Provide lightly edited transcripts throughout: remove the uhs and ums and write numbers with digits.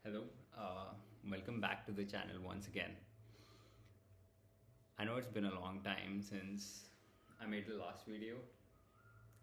Hello, welcome back to the channel once again. I know it's been a long time since I made the last video,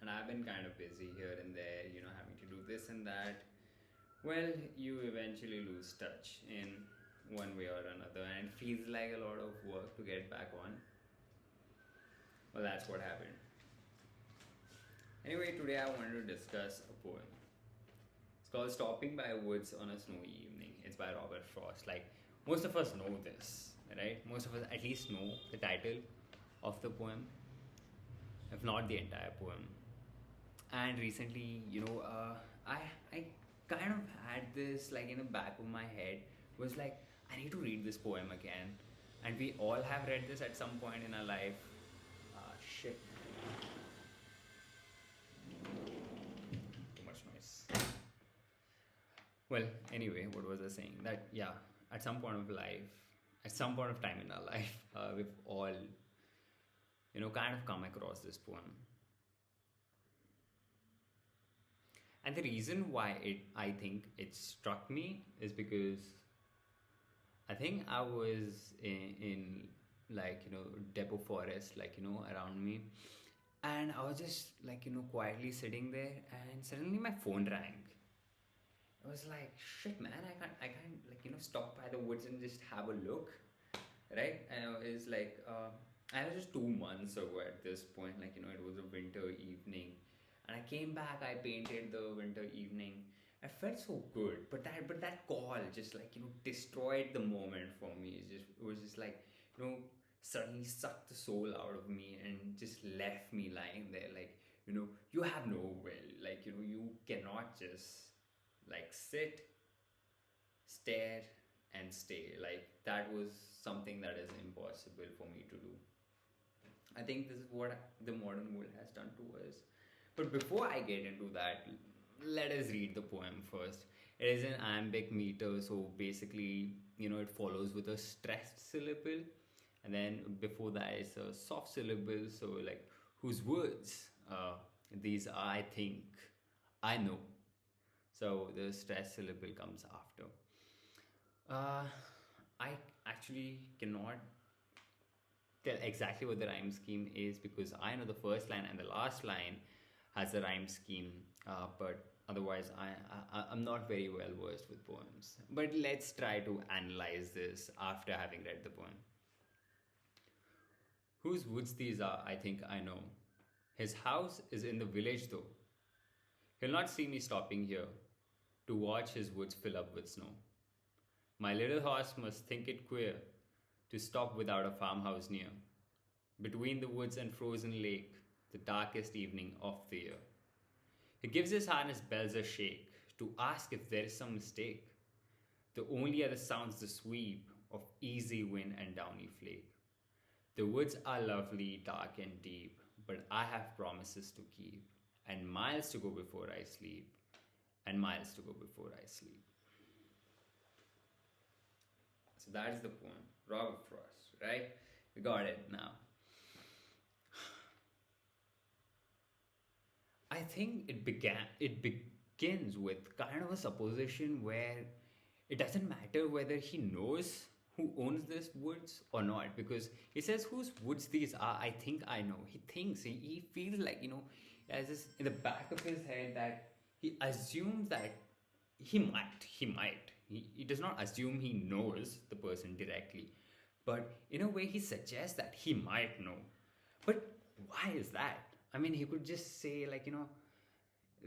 and I've been kind of busy here and there, having to do this and that. Well, you eventually lose touch in one way or another, and it feels like a lot of work to get back on. Well, that's what happened. Anyway, today I wanted to discuss a poem. It's called Stopping by Woods on a Snowy Evening. It's by Robert Frost. Like, most of us know this, right? Most of us at least know the title of the poem, if not the entire poem. And recently, I kind of had this like in the back of my head, was like, I need to read this poem again. And we all have read this at some point in our life. Shit. Too much noise. Well, anyway, what was I saying? That, yeah, at some point of life, at some point of time in our life, we've all, kind of come across this poem. And the reason why I think it struck me is because I think I was in like, depot forest, like, around me. And I was just like, quietly sitting there, and suddenly my phone rang. I was like, shit, man, I can't, like, stop by the woods and just have a look, right? And it was like, I was just 2 months ago at this point, like, it was a winter evening, and I came back, I painted the winter evening. I felt so good, but that call just like, destroyed the moment for me. It was just like, suddenly sucked the soul out of me and just left me lying there, like, you have no will, like, you cannot just like sit, stare, and stay. Like, that was something that is impossible for me to do. I think this is what the modern world has done to us. But before I get into that, let us read the poem first. It is in iambic meter, so basically, it follows with a stressed syllable, and then before that is a soft syllable. So, like, whose words? These are, I think, I know. So the stress syllable comes after. Uh, I actually cannot tell exactly what the rhyme scheme is, because I know the first line and the last line has a rhyme scheme, but otherwise I'm not very well versed with poems. But let's try to analyze this after having read the poem. Whose woods these are, I think I know. His house is in the village though. He'll not see me stopping here to watch his woods fill up with snow. My little horse must think it queer to stop without a farmhouse near. Between the woods and frozen lake, the darkest evening of the year. He gives his harness bells a shake to ask if there is some mistake. The only other sounds the sweep of easy wind and downy flake. The woods are lovely, dark and deep, but I have promises to keep, and miles to go before I sleep, and miles to go before I sleep. So that's the poem, Robert Frost, right? We got it now. I think it begins with kind of a supposition where it doesn't matter whether he knows who owns this woods or not, because he says whose woods these are, I think I know. He thinks, he feels like, as this in the back of his head, that he assumes that he does not assume he knows the person directly, but in a way he suggests that he might know. But why is that? I mean, he could just say, like,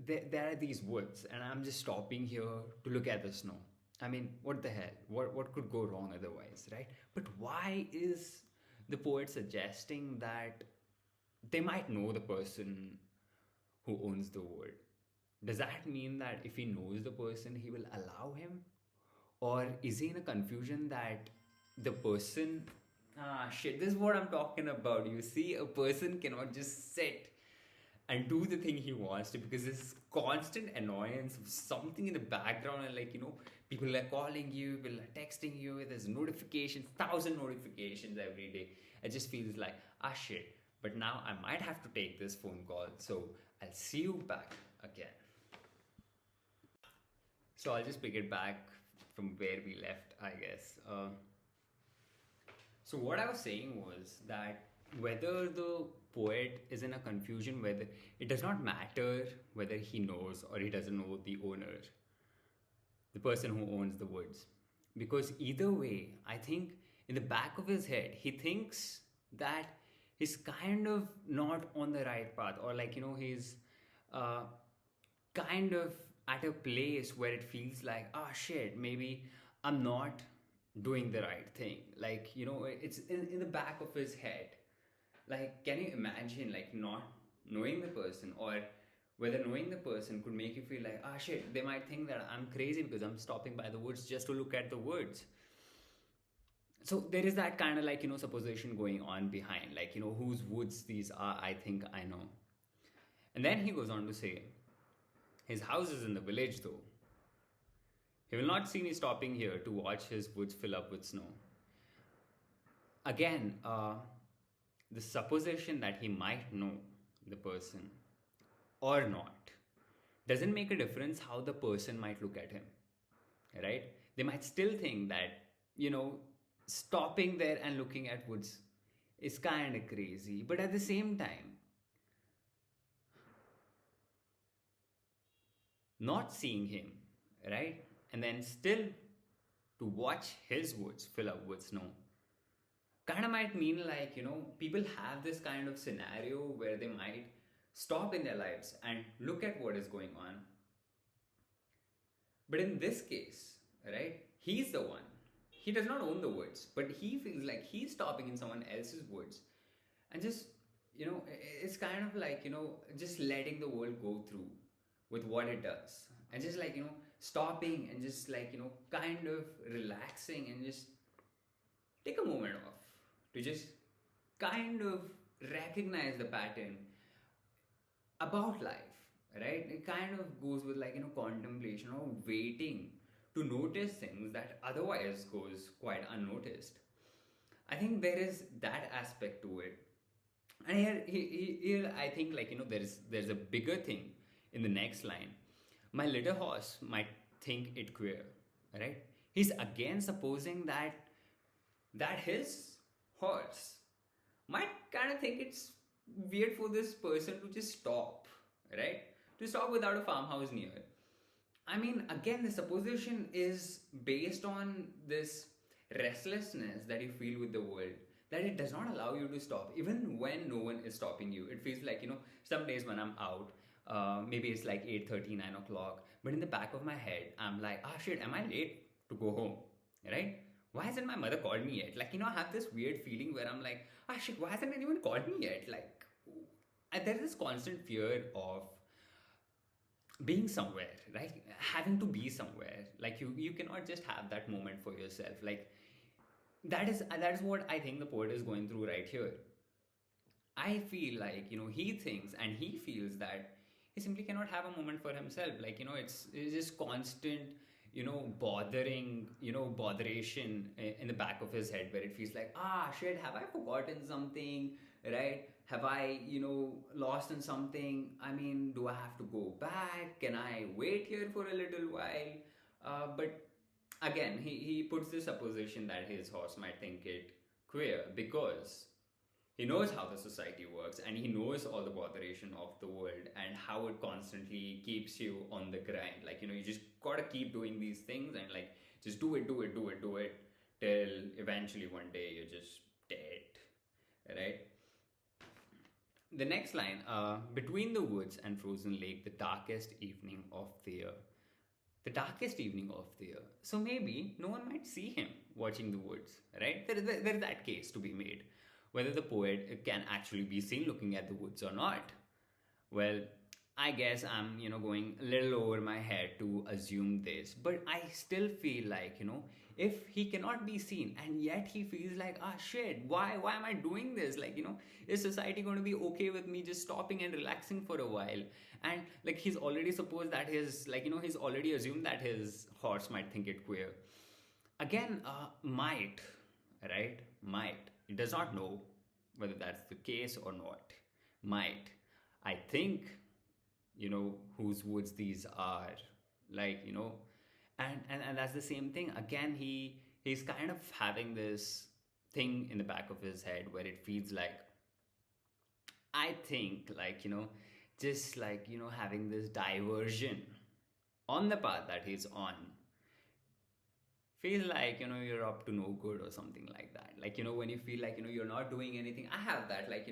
there are these woods and I'm just stopping here to look at the snow. I mean, what the hell? What could go wrong otherwise, right? But why is the poet suggesting that they might know the person who owns the wood? Does that mean that if he knows the person, he will allow him? Or is he in a confusion that the person... Ah, shit, this is what I'm talking about. You see, a person cannot just sit and do the thing he wants to, because this constant annoyance of something in the background, and, like, people are calling you, people are texting you, there's notifications, 1,000 notifications every day. It just feels like, ah, shit, but now I might have to take this phone call, so I'll see you back again. So I'll just pick it back from where we left, I guess. So what I was saying was that whether the poet is in a confusion, whether it does not matter whether he knows or he doesn't know the owner, the person who owns the woods, because either way, I think in the back of his head he thinks that he's kind of not on the right path, or like he's uh, kind of at a place where it feels like, ah, shit, maybe I'm not doing the right thing. Like, it's in the back of his head. Like, can you imagine, like, not knowing the person, or whether knowing the person could make you feel like, ah, shit, they might think that I'm crazy because I'm stopping by the woods just to look at the woods. So there is that kind of like, supposition going on behind, like, whose woods these are, I think I know. And then he goes on to say, his house is in the village though. He will not see me stopping here to watch his woods fill up with snow. Again, the supposition that he might know the person or not doesn't make a difference how the person might look at him, right? They might still think that, stopping there and looking at woods is kind of crazy. But at the same time, not seeing him, right? And then still to watch his woods fill up with snow kind of might mean like, people have this kind of scenario where they might stop in their lives and look at what is going on. But in this case, right, he's the one. He does not own the woods, but he feels like he's stopping in someone else's woods and just, it's kind of like, just letting the world go through with what it does. And just like, stopping and just like, kind of relaxing and just take a moment off to just kind of recognize the pattern about life, right? It kind of goes with like, contemplation or waiting to notice things that otherwise goes quite unnoticed. I think there is that aspect to it. And here I think like, there's a bigger thing in the next line. My little horse might think it queer, right? He's again supposing that his horse might kind of think it's weird for this person to just stop, right? To stop without a farmhouse near. I mean, again, the supposition is based on this restlessness that you feel with the world, that it does not allow you to stop, even when no one is stopping you. It feels like, some days when I'm out, maybe it's like 8:30, 9 o'clock, but in the back of my head, I'm like, ah, shit, am I late to go home, right? Why hasn't my mother called me yet? Like, I have this weird feeling where I'm like, ah, shit, why hasn't anyone called me yet? Like, there's this constant fear of being somewhere, right? Having to be somewhere. Like, you cannot just have that moment for yourself. Like, that is what I think the poet is going through right here. I feel like, he thinks and he feels that he simply cannot have a moment for himself. Like, it's just constant, botheration in the back of his head, where it feels like, ah, shit, have I forgotten something, right? Have I, lost in something? I mean, do I have to go back? Can I wait here for a little while? But again, he puts the supposition that his horse might think it queer because he knows how the society works and he knows all the botheration of the world and how it constantly keeps you on the grind. Like, you just gotta keep doing these things and like just do it till eventually one day you're just dead, right? The next line, between the woods and frozen lake, the darkest evening of the year. The darkest evening of the year. So maybe no one might see him watching the woods, right? There is that case to be made. Whether the poet can actually be seen looking at the woods or not. Well, I guess I'm, going a little over my head to assume this, but I still feel like, if he cannot be seen and yet he feels like, ah, shit, why am I doing this? Like, is society going to be okay with me just stopping and relaxing for a while? And like, he's already supposed that he's already assumed that his horse might think it queer. Again, might, right? Might. He does not know whether that's the case or not. Might. I think, whose woods these are. Like, And that's the same thing again. He's kind of having this thing in the back of his head where it feels like, I think, like, just like, having this diversion on the path that he's on feels like, you're up to no good or something like that. Like, when you feel like, you're not doing anything. I have that, like,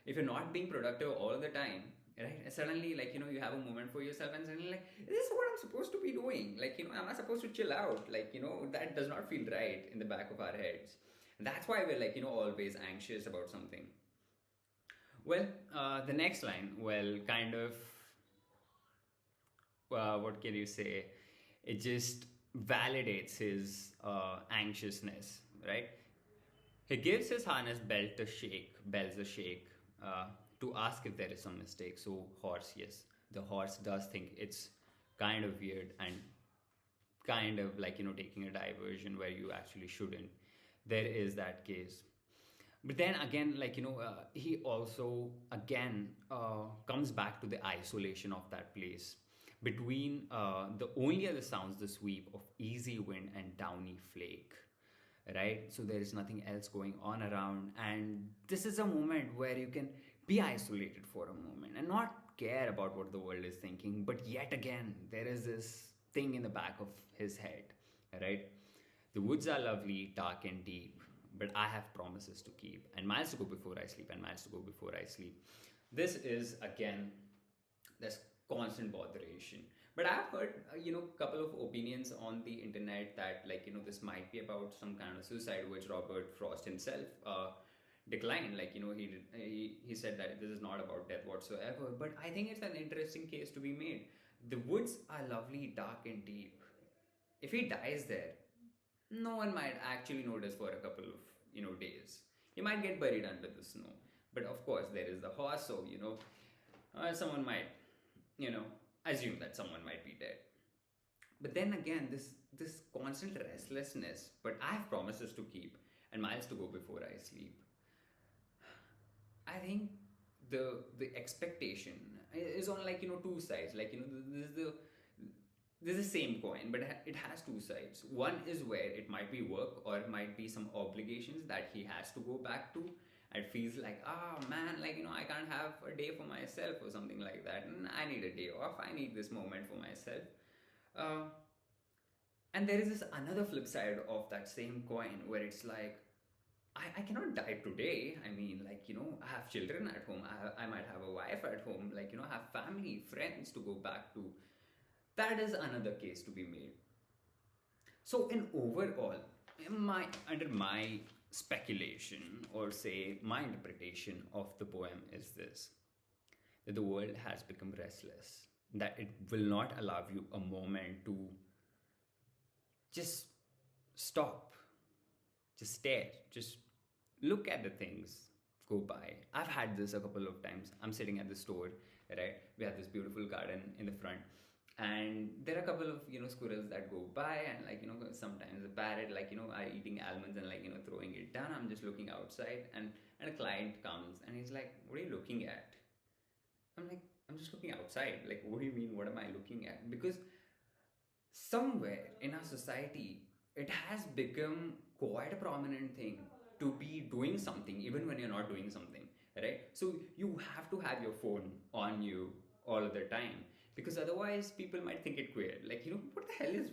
if you're not being productive all the time, right? Suddenly, like, you have a moment for yourself and suddenly, like, this is what I'm supposed to be doing. Like, am I supposed to chill out? Like, that does not feel right in the back of our heads. And that's why we're like, always anxious about something. Well, the next line, well, kind of, what can you say? It just validates his anxiousness, right? He gives his harness bells a shake, to ask if there is some mistake. So, horse, yes, the horse does think it's kind of weird and kind of like, taking a diversion where you actually shouldn't. There is that case. But then again, like, he also again comes back to the isolation of that place between the only other sounds the sweep of easy wind and downy flake, right? So there is nothing else going on around, and this is a moment where you can be isolated for a moment and not care about what the world is thinking. But yet again, there is this thing in the back of his head, right? The woods are lovely, dark and deep, but I have promises to keep, and miles to go before I sleep, and miles to go before I sleep. This is again this constant botheration. But I've heard, couple of opinions on the internet that, like, this might be about some kind of suicide, which Robert Frost himself declined. Like, he said that this is not about death whatsoever. But I think it's an interesting case to be made. The woods are lovely, dark and deep. If he dies there, no one might actually notice for a couple of days. He might get buried under the snow. But of course, there is the horse, so someone might assume that someone might be dead. But then again, this constant restlessness. But I have promises to keep and miles to go before I sleep. I think the expectation is on, like, two sides. Like, this is the same coin, but it has two sides. One is where it might be work, or it might be some obligations that he has to go back to. And it feels like, man, like, I can't have a day for myself or something like that. And I need a day off. I need this moment for myself. Uh, and there is this another flip side of that same coin where it's like, I cannot die today. I mean, like, I have children at home. I might have a wife at home. Like, I have family, friends to go back to. That is another case to be made. So, in overall, under my speculation, or say my interpretation of the poem, is this: that the world has become restless, that it will not allow you a moment to just stop, just stare, just look at the things go by. I've had this a couple of times. I'm sitting at the store, right? We have this beautiful garden in the front, and there are a couple of squirrels that go by, and, like, sometimes a parrot, like, are eating almonds and, like, throwing it down. I'm just looking outside, and a client comes and he's like, what are you looking at? I'm like, I'm just looking outside. Like, what do you mean, what am I looking at? Because somewhere in our society, it has become quite a prominent thing to be doing something even when you're not doing something, right? So you have to have your phone on you all of the time, because otherwise people might think it weird. Like, what the hell is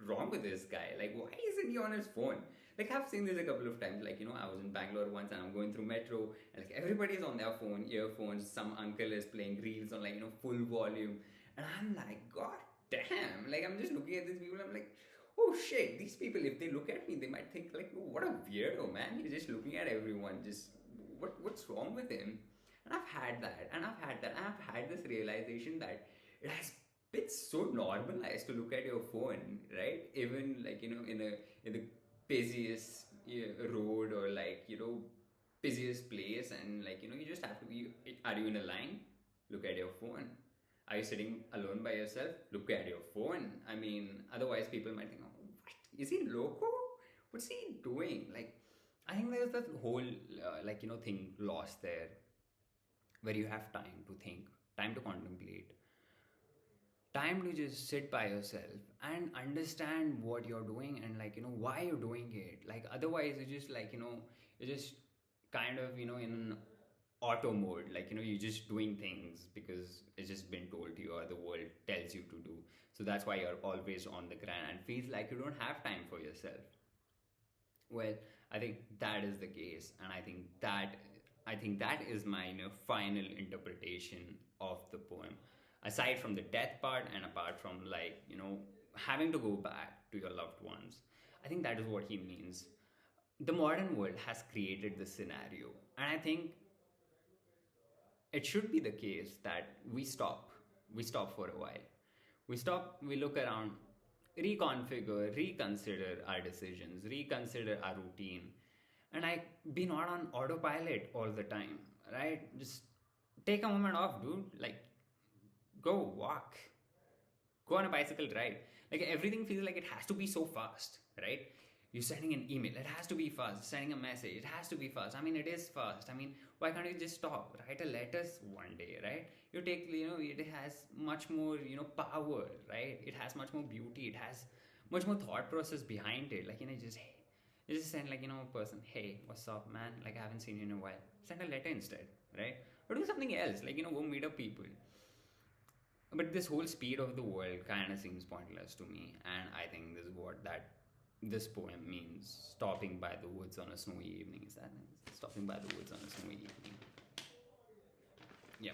wrong with this guy? Like, why isn't he on his phone? Like, I've seen this a couple of times. Like, I was in Bangalore once and I'm going through metro, and, like, everybody's on their phone, earphones. Some uncle is playing reels on, like, full volume. And I'm like, God damn. Like, I'm just looking at these people. I'm like, oh shit, these people, if they look at me, they might think, like, oh, what a weirdo, man. He's just looking at everyone. Just, what's wrong with him? And I've had that. And I've had this realization that it has been so normalized to look at your phone, right? Even, like, in the busiest road, or, like, busiest place, and, like, you just have to be. Are you in a line? Look at your phone. Are you sitting alone by yourself? Look at your phone. I mean, otherwise people might think, oh, what? Is he loco? What's he doing? Like, I think there's that whole thing lost there, where you have time to think, time to contemplate, time to just sit by yourself and understand what you're doing, and like, why you're doing it. Like, otherwise it's just like, you're just kind of, in auto mode, like, you're just doing things because it's just been told to you or the world tells you to do. So that's why you're always on the grind and feels like you don't have time for yourself. Well, I think that is the case, and I think that is my, final interpretation of the poem. Aside from the death part, and apart from, like, having to go back to your loved ones, I think that is what he means. The modern world has created this scenario, and I think it should be the case that we stop for a while. We stop, we look around, reconfigure, reconsider our decisions, reconsider our routine, and like, be not on autopilot all the time, right? Just take a moment off, dude. Like, go walk, go on a bicycle ride. Like, everything feels like it has to be so fast, right? You're sending an email, it has to be fast. Sending a message, it has to be fast. I mean, it is fast. I mean, why can't you just stop, write a letters one day, right? You take, it has much more, power, right? It has much more beauty, it has much more thought process behind it. Like, you just send, like, a person, hey, what's up, man? Like, I haven't seen you in a while. Send a letter instead, right? Or do something else, like, go meet up people. But this whole speed of the world kind of seems pointless to me, and I think this is what that this poem means. Stopping by the woods on a snowy evening. Is that nice? Stopping by the woods on a snowy evening. Yeah.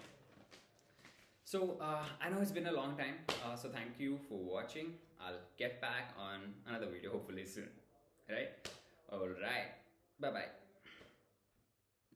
So I know it's been a long time. So thank you for watching. I'll get back on another video hopefully soon. Right? All right. Bye bye.